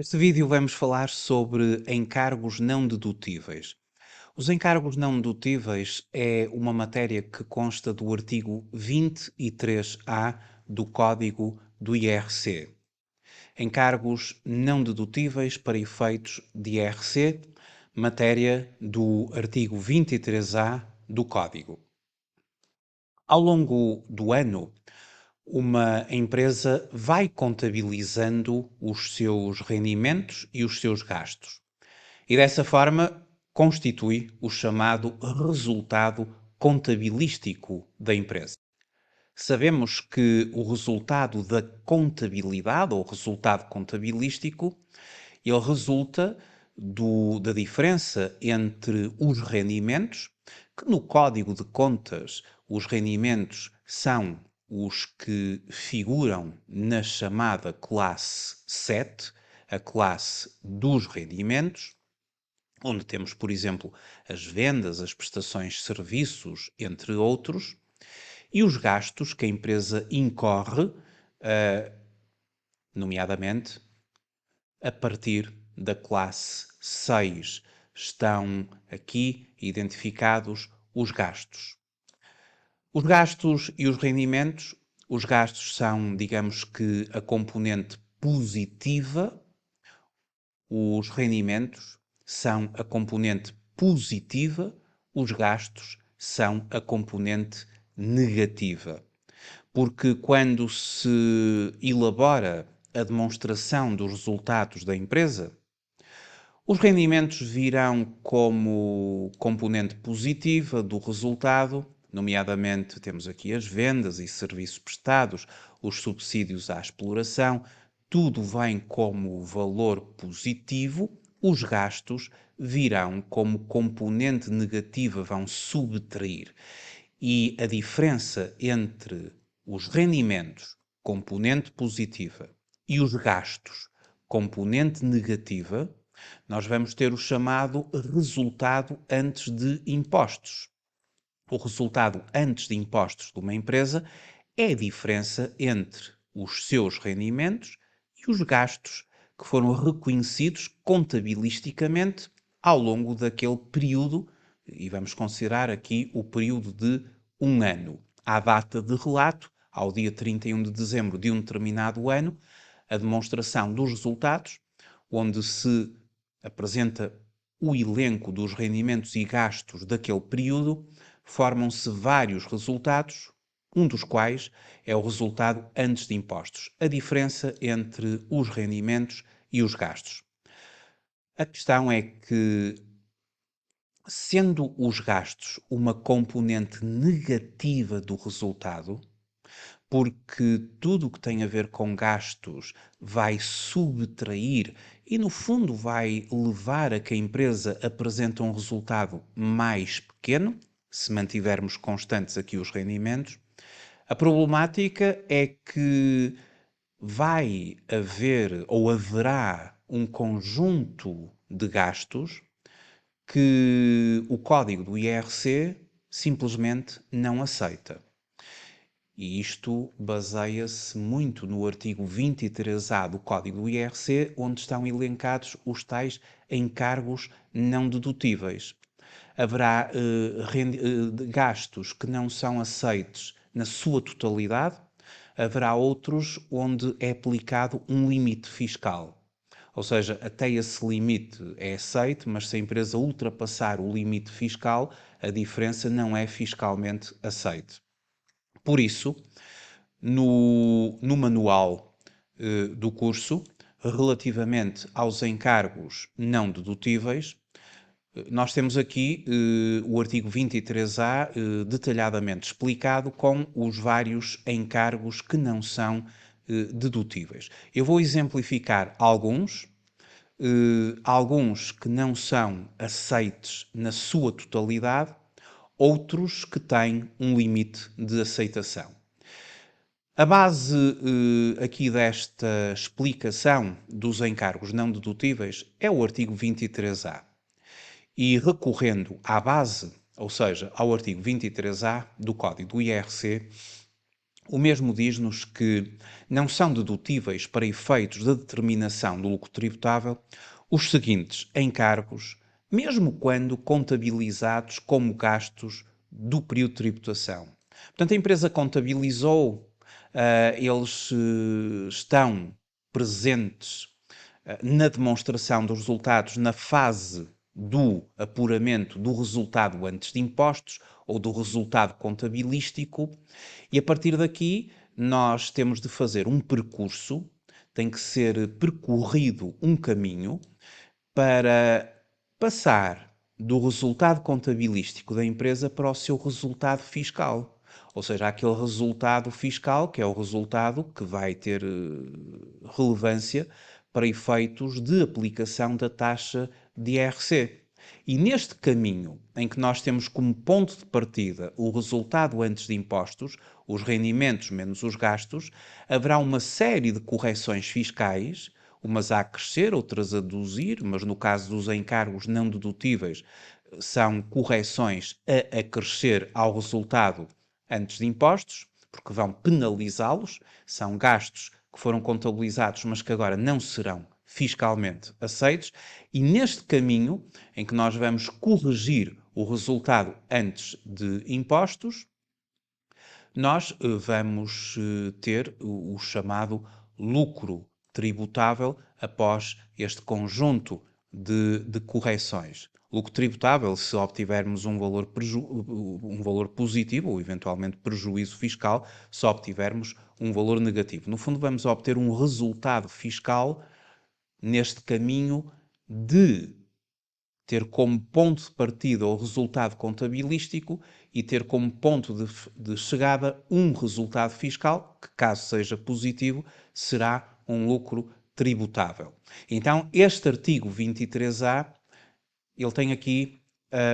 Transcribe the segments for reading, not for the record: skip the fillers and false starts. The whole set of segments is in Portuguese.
Neste vídeo vamos falar sobre encargos não dedutíveis. Os encargos não dedutíveis é uma matéria que consta do artigo 23A do Código do IRC. Encargos não dedutíveis para efeitos de IRC, matéria do artigo 23A do Código. Ao longo do ano, uma empresa vai contabilizando os seus rendimentos e os seus gastos. E dessa forma constitui o chamado resultado contabilístico da empresa. Sabemos que o resultado da contabilidade, ou resultado contabilístico, ele resulta da diferença entre os rendimentos, que no Código de Contas os rendimentos são os que figuram na chamada classe 7, a classe dos rendimentos, onde temos, por exemplo, as vendas, as prestações de serviços, entre outros, e os gastos que a empresa incorre, nomeadamente, a partir da classe 6. Estão aqui identificados os gastos. Os gastos e os rendimentos, os gastos são, digamos que, a componente positiva, os rendimentos são a componente positiva, os gastos são a componente negativa. Porque quando se elabora a demonstração dos resultados da empresa, os rendimentos virão como componente positiva do resultado, nomeadamente temos aqui as vendas e serviços prestados, os subsídios à exploração, tudo vem como valor positivo, os gastos virão como componente negativa, vão subtrair. E a diferença entre os rendimentos, componente positiva, e os gastos, componente negativa, nós vamos ter o chamado resultado antes de impostos. O resultado antes de impostos de uma empresa é a diferença entre os seus rendimentos e os gastos que foram reconhecidos contabilisticamente ao longo daquele período, e vamos considerar aqui o período de um ano. À data de relato, ao dia 31 de dezembro de um determinado ano, a demonstração dos resultados, onde se apresenta o elenco dos rendimentos e gastos daquele período, formam-se vários resultados, um dos quais é o resultado antes de impostos, a diferença entre os rendimentos e os gastos. A questão é que, sendo os gastos uma componente negativa do resultado, porque tudo o que tem a ver com gastos vai subtrair e, no fundo, vai levar a que a empresa apresente um resultado mais pequeno, se mantivermos constantes aqui os rendimentos. A problemática é que vai haver ou haverá um conjunto de gastos que o código do IRC simplesmente não aceita. E isto baseia-se muito no artigo 23A do Código do IRC, onde estão elencados os tais encargos não dedutíveis. Haverá gastos que não são aceitos na sua totalidade, haverá outros onde é aplicado um limite fiscal. Ou seja, até esse limite é aceito, mas se a empresa ultrapassar o limite fiscal, a diferença não é fiscalmente aceita. Por isso, no manual do curso, relativamente aos encargos não dedutíveis, nós temos aqui o artigo 23A detalhadamente explicado com os vários encargos que não são dedutíveis. Eu vou exemplificar alguns que não são aceites na sua totalidade, outros que têm um limite de aceitação. A base aqui desta explicação dos encargos não dedutíveis é o artigo 23A. E recorrendo à base, ou seja, ao artigo 23A do Código do IRC, O mesmo diz-nos que não são dedutíveis para efeitos da determinação do lucro tributável os seguintes encargos, mesmo quando contabilizados como gastos do período de tributação. Portanto, a empresa contabilizou, eles estão presentes na demonstração dos resultados na fase do apuramento do resultado antes de impostos ou do resultado contabilístico, e a partir daqui nós temos de fazer um percurso, tem que ser percorrido um caminho para passar do resultado contabilístico da empresa para o seu resultado fiscal. Ou seja, aquele resultado fiscal que é o resultado que vai ter relevância para efeitos de aplicação da taxa de IRC. E neste caminho, em que nós temos como ponto de partida o resultado antes de impostos, os rendimentos menos os gastos, haverá uma série de correções fiscais, umas a crescer, outras a deduzir, mas no caso dos encargos não dedutíveis, são correções a crescer ao resultado antes de impostos, porque vão penalizá-los, são gastos que foram contabilizados, mas que agora não serão fiscalmente aceitos, e neste caminho em que nós vamos corrigir o resultado antes de impostos, nós vamos ter o chamado lucro tributável após este conjunto de correções. Lucro tributável se obtivermos um valor positivo ou eventualmente prejuízo fiscal se obtivermos um valor negativo. No fundo, vamos obter um resultado fiscal neste caminho de ter como ponto de partida o resultado contabilístico e ter como ponto de chegada um resultado fiscal que, caso seja positivo, será um lucro tributável. Então, este artigo 23A, ele tem aqui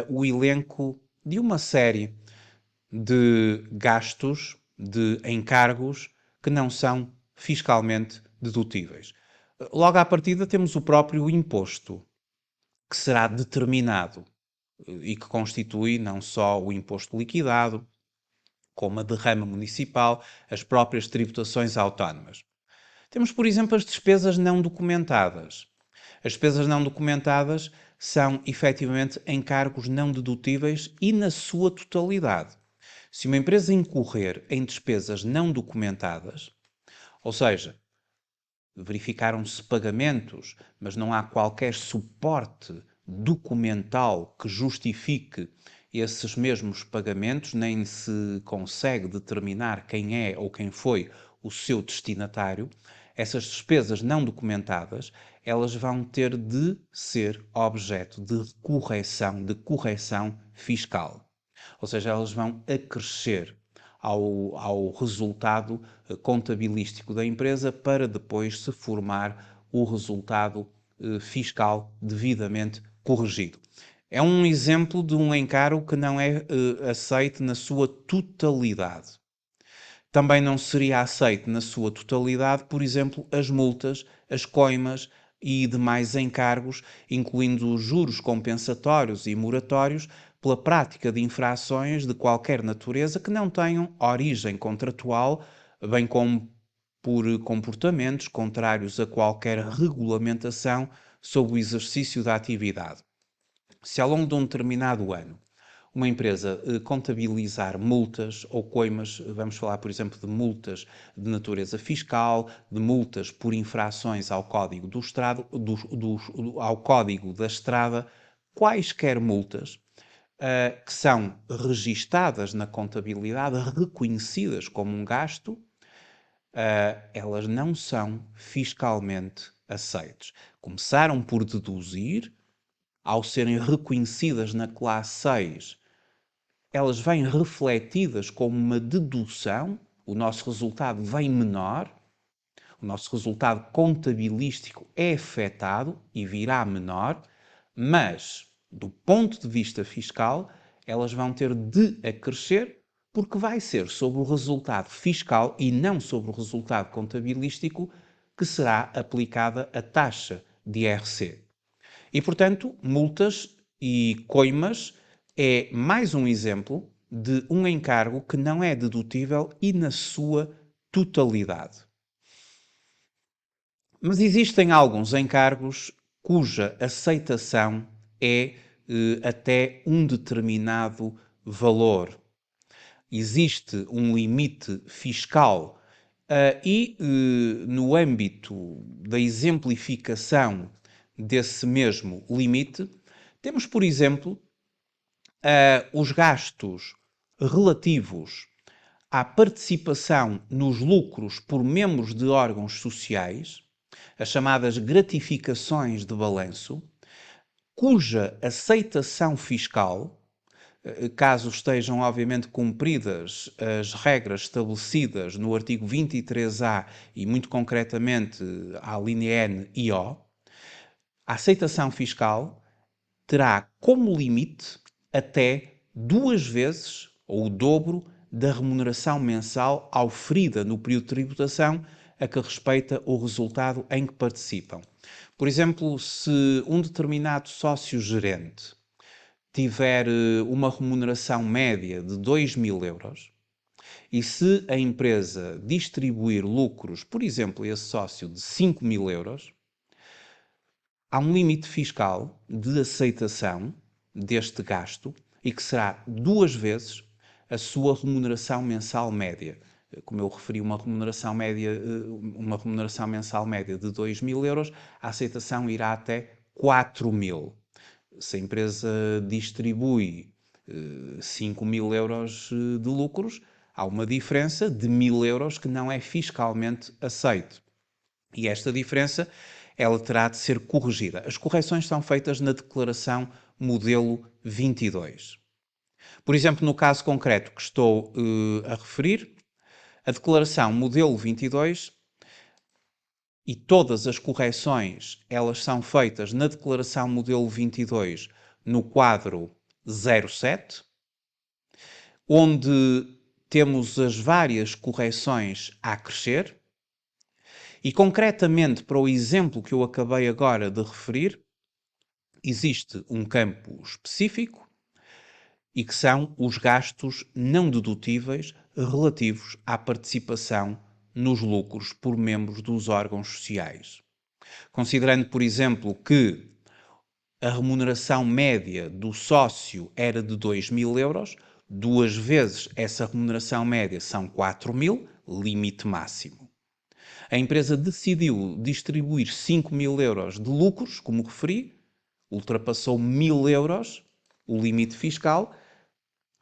o elenco de uma série de gastos, de encargos que não são fiscalmente dedutíveis. Logo à partida temos o próprio imposto, que será determinado e que constitui não só o imposto liquidado, como a derrama municipal, as próprias tributações autónomas. Temos, por exemplo, as despesas não documentadas. As despesas não documentadas são, efetivamente, encargos não dedutíveis e na sua totalidade. Se uma empresa incorrer em despesas não documentadas, ou seja, verificaram-se pagamentos, mas não há qualquer suporte documental que justifique esses mesmos pagamentos, nem se consegue determinar quem é ou quem foi o seu destinatário, essas despesas não documentadas, elas vão ter de ser objeto de correção fiscal. Ou seja, elas vão acrescer ao resultado contabilístico da empresa para depois se formar o resultado fiscal devidamente corrigido. É um exemplo de um encargo que não é aceito na sua totalidade. Também não seria aceito na sua totalidade, por exemplo, as multas, as coimas e demais encargos, incluindo os juros compensatórios e moratórios, pela prática de infrações de qualquer natureza que não tenham origem contratual, bem como por comportamentos contrários a qualquer regulamentação sobre o exercício da atividade. Se ao longo de um determinado ano uma empresa contabilizar multas ou coimas, vamos falar, por exemplo, de multas de natureza fiscal, de multas por infrações ao Código ao Código da Estrada, quaisquer multas que são registadas na contabilidade, reconhecidas como um gasto, elas não são fiscalmente aceitas. Começaram por deduzir, ao serem reconhecidas na classe 6, elas vêm refletidas como uma dedução, o nosso resultado vem menor, o nosso resultado contabilístico é afetado e virá menor, mas, do ponto de vista fiscal, elas vão ter de acrescer, porque vai ser sobre o resultado fiscal e não sobre o resultado contabilístico que será aplicada a taxa de IRC. E, portanto, multas e coimas é mais um exemplo de um encargo que não é dedutível e na sua totalidade. Mas existem alguns encargos cuja aceitação é até um determinado valor. Existe um limite fiscal no âmbito da exemplificação desse mesmo limite, temos, por exemplo, os gastos relativos à participação nos lucros por membros de órgãos sociais, as chamadas gratificações de balanço, cuja aceitação fiscal, caso estejam obviamente cumpridas as regras estabelecidas no artigo 23A e muito concretamente à linha N e O, a aceitação fiscal terá como limite até 2 vezes ou o dobro da remuneração mensal auferida no período de tributação a que respeita o resultado em que participam. Por exemplo, se um determinado sócio-gerente tiver uma remuneração média de 2.000 euros e se a empresa distribuir lucros, por exemplo, a esse sócio de 5.000 euros, há um limite fiscal de aceitação deste gasto e que será 2 vezes a sua remuneração mensal média. Como eu referi, uma remuneração mensal média de 2.000 euros, a aceitação irá até 4.000. Se a empresa distribui 5.000 euros de lucros, há uma diferença de 1.000 euros que não é fiscalmente aceito. E esta diferença, ela terá de ser corrigida. As correções são feitas na declaração modelo 22. Por exemplo, no caso concreto que estou a referir, a declaração modelo 22 e todas as correções, elas são feitas na declaração modelo 22 no quadro 07, onde temos as várias correções a crescer. E concretamente para o exemplo que eu acabei agora de referir, existe um campo específico e que são os gastos não dedutíveis relativos à participação nos lucros por membros dos órgãos sociais. Considerando, por exemplo, que a remuneração média do sócio era de 2.000 euros, 2 vezes essa remuneração média são 4.000, limite máximo. A empresa decidiu distribuir 5.000 euros de lucros, como referi, ultrapassou 1.000 euros o limite fiscal,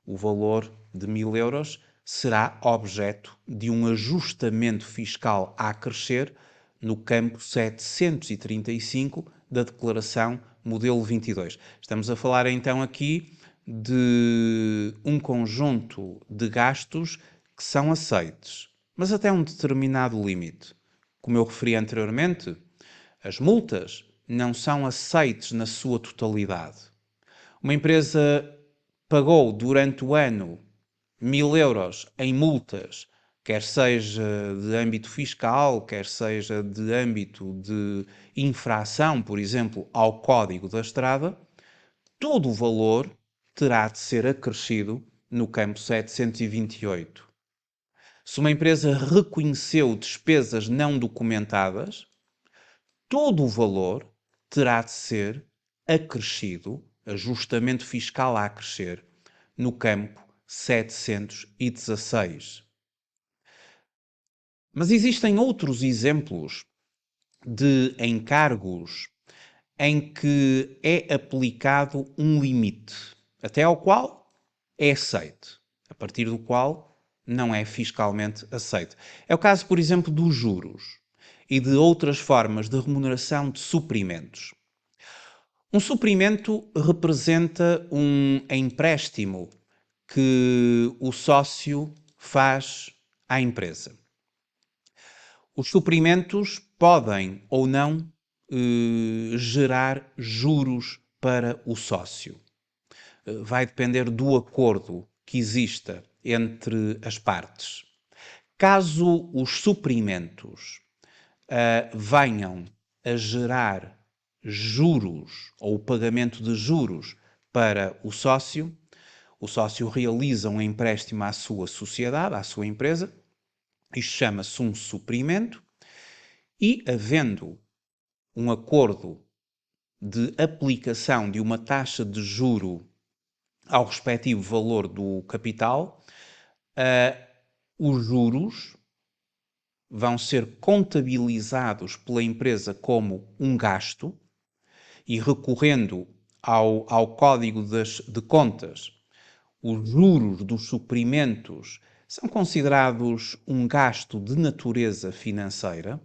o valor de 1.000 euros será objeto de um ajustamento fiscal a crescer no campo 735 da Declaração Modelo 22. Estamos a falar então aqui de um conjunto de gastos que são aceites, mas até um determinado limite. Como eu referi anteriormente, as multas não são aceites na sua totalidade. Uma empresa pagou durante o ano 1.000 euros em multas, quer seja de âmbito fiscal, quer seja de âmbito de infração, por exemplo, ao Código da Estrada, todo o valor terá de ser acrescido no campo 728. Se uma empresa reconheceu despesas não documentadas, todo o valor terá de ser acrescido, ajustamento fiscal a acrescer, no campo 716. Mas existem outros exemplos de encargos em que é aplicado um limite, até ao qual é aceito, a partir do qual não é fiscalmente aceito. É o caso, por exemplo, dos juros e de outras formas de remuneração de suprimentos. Um suprimento representa um empréstimo que o sócio faz à empresa. Os suprimentos podem ou não gerar juros para o sócio. Vai depender do acordo que exista entre as partes. Caso os suprimentos venham a gerar juros ou o pagamento de juros para o O sócio realiza um empréstimo à sua sociedade, à sua empresa. Isto chama-se um suprimento e, havendo um acordo de aplicação de uma taxa de juro ao respectivo valor do capital, os juros vão ser contabilizados pela empresa como um gasto e, recorrendo ao Código de Contas, os juros dos suprimentos são considerados um gasto de natureza financeira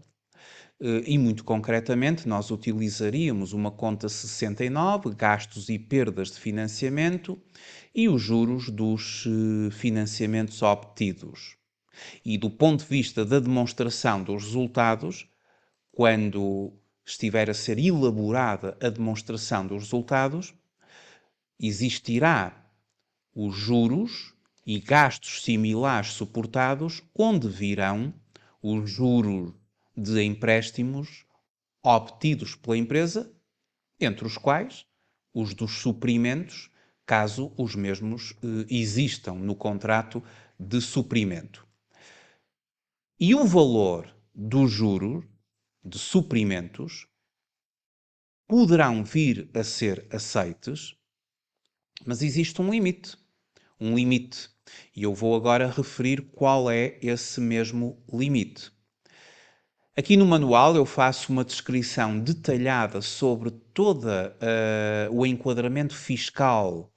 e, muito concretamente, nós utilizaríamos uma conta 69, gastos e perdas de financiamento, e os juros dos financiamentos obtidos. E do ponto de vista da demonstração dos resultados, quando estiver a ser elaborada a demonstração dos resultados, existirá os juros e gastos similares suportados, onde virão os juros de empréstimos obtidos pela empresa, entre os quais os dos suprimentos, caso os mesmos existam no contrato de suprimento. E o valor dos juros de suprimentos poderão vir a ser aceites, mas existe um limite. Um limite. E eu vou agora referir qual é esse mesmo limite. Aqui no manual eu faço uma descrição detalhada sobre todo o enquadramento fiscal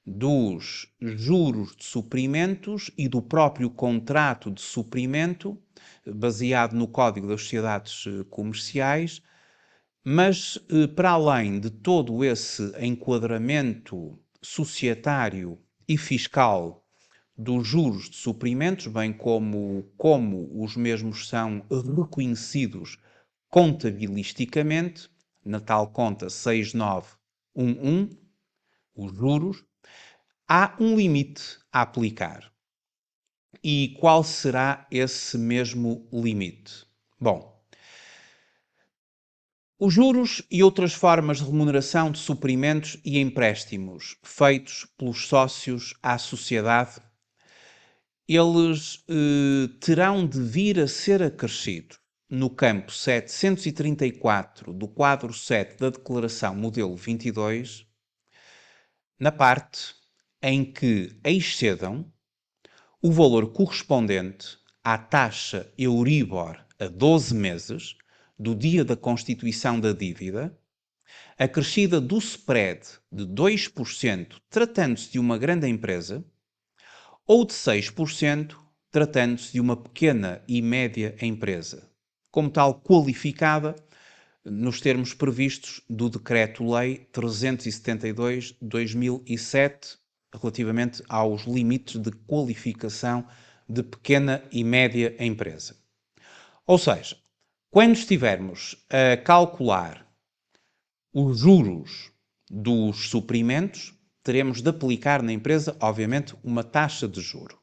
dos juros de suprimentos e do próprio contrato de suprimento, baseado no Código das Sociedades Comerciais, mas para além de todo esse enquadramento societário e fiscal dos juros de suprimentos, bem como os mesmos são reconhecidos contabilisticamente, na tal conta 6911, os juros, há um limite a aplicar. E qual será esse mesmo limite? Bom, os juros e outras formas de remuneração de suprimentos e empréstimos feitos pelos sócios à sociedade, eles terão de vir a ser acrescidos no campo 734 do quadro 7 da Declaração Modelo 22, na parte em que excedam o valor correspondente à taxa Euribor a 12 meses do dia da constituição da dívida, acrescida do spread de 2%, tratando-se de uma grande empresa, ou de 6%, tratando-se de uma pequena e média empresa, como tal qualificada nos termos previstos do Decreto-Lei 372 de 2007, relativamente aos limites de qualificação de pequena e média empresa. Ou seja, quando estivermos a calcular os juros dos suprimentos, teremos de aplicar na empresa, obviamente, uma taxa de juro.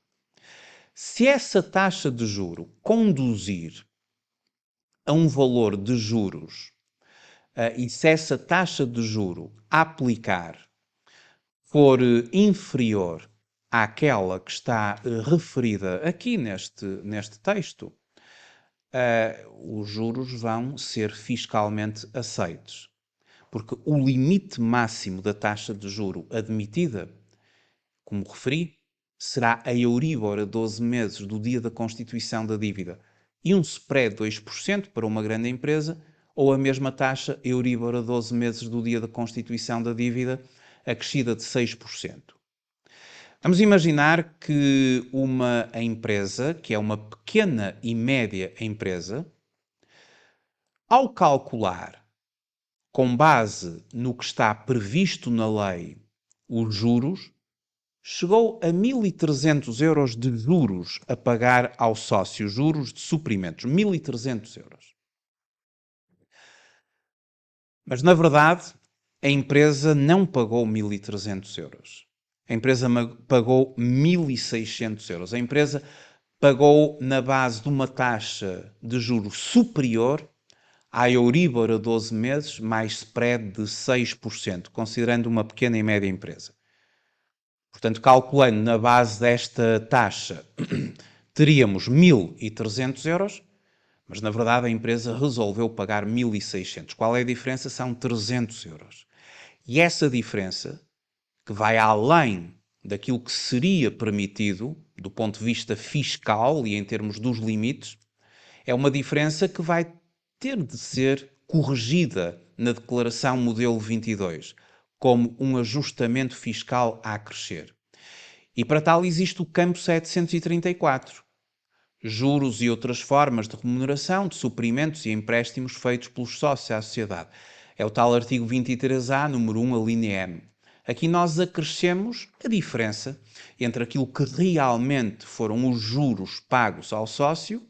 Se essa taxa de juro conduzir a um valor de juros e se essa taxa de juro a aplicar for inferior àquela que está referida aqui neste texto, os juros vão ser fiscalmente aceitos. Porque o limite máximo da taxa de juro admitida, como referi, será a Euribor a 12 meses do dia da constituição da dívida e um spread de 2% para uma grande empresa, ou a mesma taxa Euribor a 12 meses do dia da constituição da dívida, acrescida de 6%. Vamos imaginar que uma empresa, que é uma pequena e média empresa, ao calcular com base no que está previsto na lei, os juros, chegou a 1.300 euros de juros a pagar ao sócio, juros de suprimentos, 1.300 euros. Mas, na verdade, a empresa não pagou 1.300 euros. A empresa pagou 1.600 euros. A empresa pagou na base de uma taxa de juros superior à Euribor a 12 meses, mais spread de 6%, considerando uma pequena e média empresa. Portanto, calculando na base desta taxa, teríamos 1.300 euros, mas na verdade a empresa resolveu pagar 1.600. Qual é a diferença? São 300 euros. E essa diferença, que vai além daquilo que seria permitido do ponto de vista fiscal e em termos dos limites, é uma diferença que vai ter de ser corrigida na declaração modelo 22, como um ajustamento fiscal a crescer. E para tal existe o campo 734, juros e outras formas de remuneração de suprimentos e empréstimos feitos pelos sócios à sociedade. É o tal artigo 23A, número 1, a linha M. Aqui nós acrescemos a diferença entre aquilo que realmente foram os juros pagos ao sócio,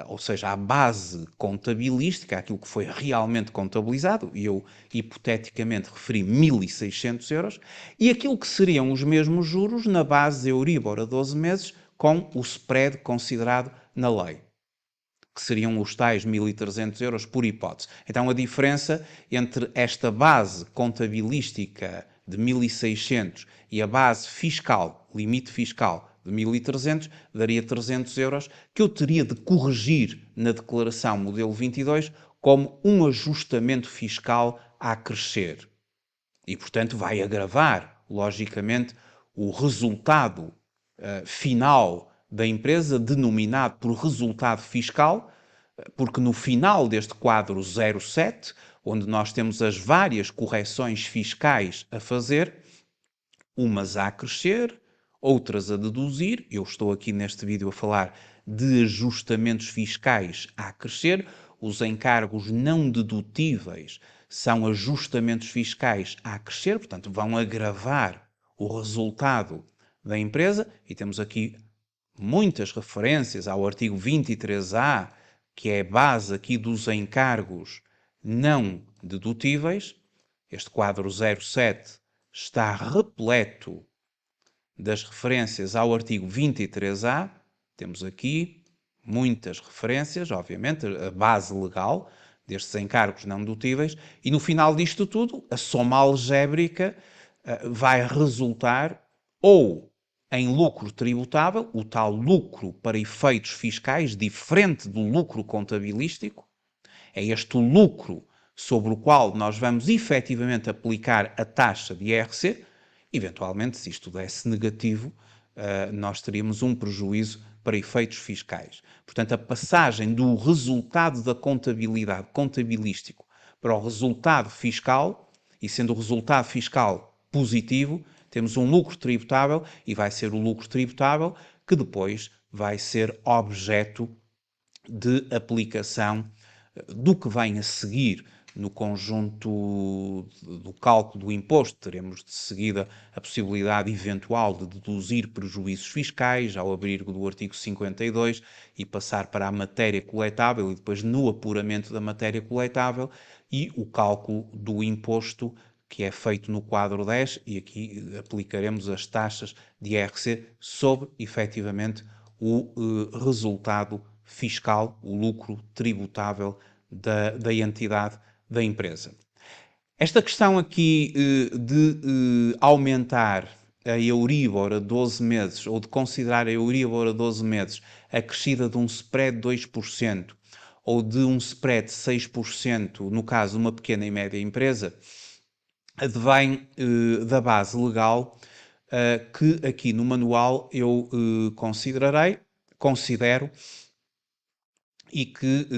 ou seja, a base contabilística, aquilo que foi realmente contabilizado, e eu hipoteticamente referi 1.600 euros, e aquilo que seriam os mesmos juros na base Euribor a 12 meses, com o spread considerado na lei, que seriam os tais 1.300 euros por hipótese. Então a diferença entre esta base contabilística de 1.600 e a base fiscal, limite fiscal, de 1.300, daria 300 euros, que eu teria de corrigir na declaração modelo 22 como um ajustamento fiscal a crescer. E, portanto, vai agravar, logicamente, o resultado final da empresa, denominado por resultado fiscal, porque no final deste quadro 07, onde nós temos as várias correções fiscais a fazer, umas a crescer, outras a deduzir. Eu estou aqui neste vídeo a falar de ajustamentos fiscais a crescer. Os encargos não dedutíveis são ajustamentos fiscais a crescer, portanto, vão agravar o resultado da empresa. E temos aqui muitas referências ao artigo 23A, que é a base aqui dos encargos não dedutíveis. Este quadro 07 está repleto das referências ao artigo 23A. Temos aqui muitas referências, obviamente, a base legal destes encargos não dedutíveis, e no final disto tudo, a soma algébrica vai resultar ou em lucro tributável, o tal lucro para efeitos fiscais, diferente do lucro contabilístico. É este o lucro sobre o qual nós vamos efetivamente aplicar a taxa de IRC. Eventualmente, se isto desse negativo, nós teríamos um prejuízo para efeitos fiscais. Portanto, a passagem do resultado da contabilidade contabilístico para o resultado fiscal, e sendo o resultado fiscal positivo, temos um lucro tributável, e vai ser o lucro tributável que depois vai ser objeto de aplicação do que vem a seguir no conjunto do cálculo do imposto. Teremos de seguida a possibilidade eventual de deduzir prejuízos fiscais ao abrigo do artigo 52 e passar para a matéria coletável e depois no apuramento da matéria coletável e o cálculo do imposto que é feito no quadro 10, e aqui aplicaremos as taxas de IRC sobre, efetivamente, o resultado fiscal, o lucro tributável da entidade da empresa. Esta questão aqui de aumentar a Euribor a 12 meses, ou de considerar a Euribor a 12 meses acrescida de um spread de 2%, ou de um spread de 6%, no caso de uma pequena e média empresa, advém da base legal que aqui no manual eu considero, e que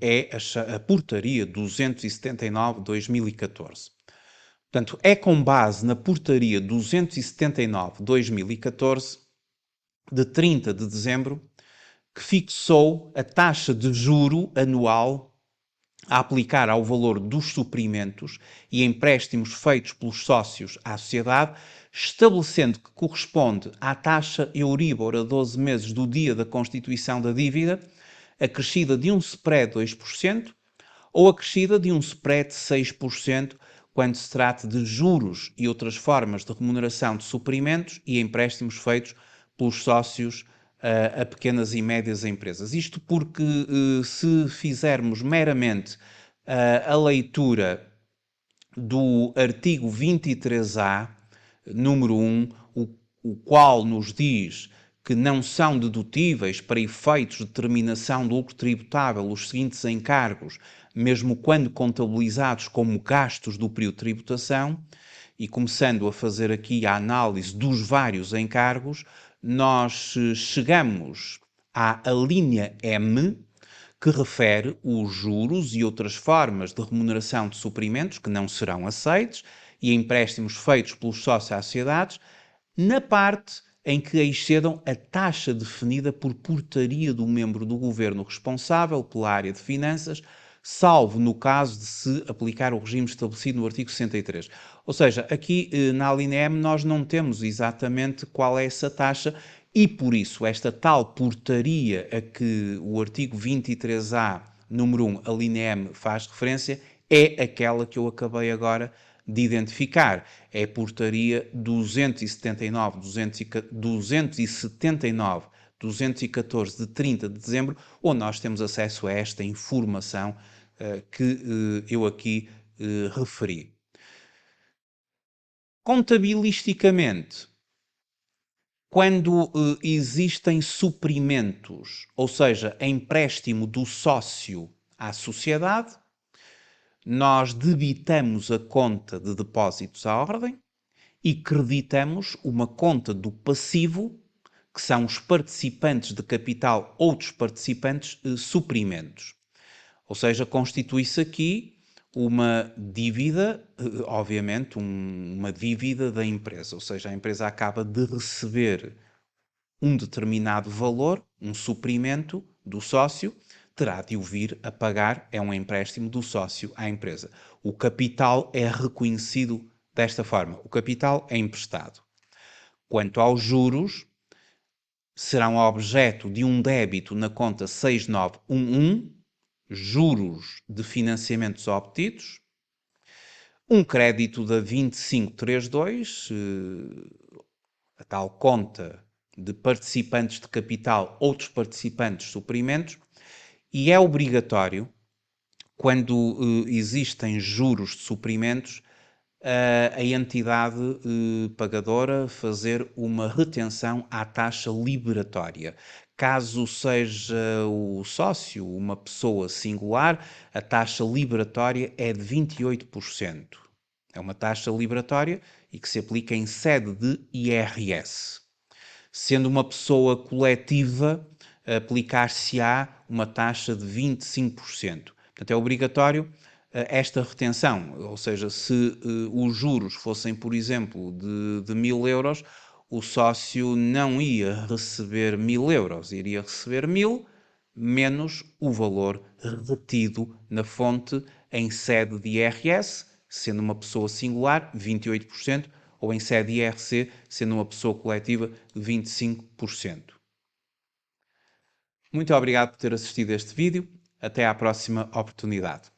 é a portaria 279 de 2014. Portanto, é com base na portaria 279 de 2014, de 30 de dezembro, que fixou a taxa de juro anual a aplicar ao valor dos suprimentos e empréstimos feitos pelos sócios à sociedade, estabelecendo que corresponde à taxa Euribor a 12 meses do dia da constituição da dívida, acrescida de um spread de 2% ou acrescida de um spread de 6% quando se trata de juros e outras formas de remuneração de suprimentos e empréstimos feitos pelos sócios a pequenas e médias empresas. Isto porque, se fizermos meramente a leitura do artigo 23A, número 1, o qual nos diz que não são dedutíveis para efeitos de determinação do lucro tributável os seguintes encargos, mesmo quando contabilizados como gastos do período de tributação, e começando a fazer aqui a análise dos vários encargos, nós chegamos à linha M, que refere os juros e outras formas de remuneração de suprimentos que não serão aceitos e empréstimos feitos pelos sócios às sociedades, na parte em que excedam a taxa definida por portaria do membro do governo responsável pela área de finanças, salvo no caso de se aplicar o regime estabelecido no artigo 63. Ou seja, aqui na linha M nós não temos exatamente qual é essa taxa e, por isso, esta tal portaria a que o artigo 23A, número 1, a linha M, faz referência, é aquela que eu acabei agora de identificar. É a portaria 214 de 30 de dezembro, onde nós temos acesso a esta informação que eu aqui referi. Contabilisticamente, quando existem suprimentos, ou seja, empréstimo do sócio à sociedade, nós debitamos a conta de depósitos à ordem e creditamos uma conta do passivo, que são os participantes de capital ou dos participantes suprimentos. Ou seja, constitui-se aqui uma dívida, obviamente, uma dívida da empresa. Ou seja, a empresa acaba de receber um determinado valor, um suprimento do sócio, terá de o vir a pagar, é um empréstimo do sócio à empresa. O capital é reconhecido desta forma, o capital é emprestado. Quanto aos juros, serão objeto de um débito na conta 6911, juros de financiamentos obtidos, um crédito da 2532, a tal conta de participantes de capital, outros participantes suprimentos, e é obrigatório, quando existem juros de suprimentos, a entidade pagadora fazer uma retenção à taxa liberatória. Caso seja o sócio uma pessoa singular, a taxa liberatória é de 28%. É uma taxa liberatória e que se aplica em sede de IRS. Sendo uma pessoa coletiva, aplicar-se-á uma taxa de 25%. Portanto, é obrigatório esta retenção, ou seja, se os juros fossem, por exemplo, de 1.000 euros, o sócio não ia receber 1.000 euros, iria receber 1.000 menos o valor retido na fonte em sede de IRS, sendo uma pessoa singular, 28%, ou em sede de IRC, sendo uma pessoa coletiva, 25%. Muito obrigado por ter assistido a este vídeo. Até à próxima oportunidade.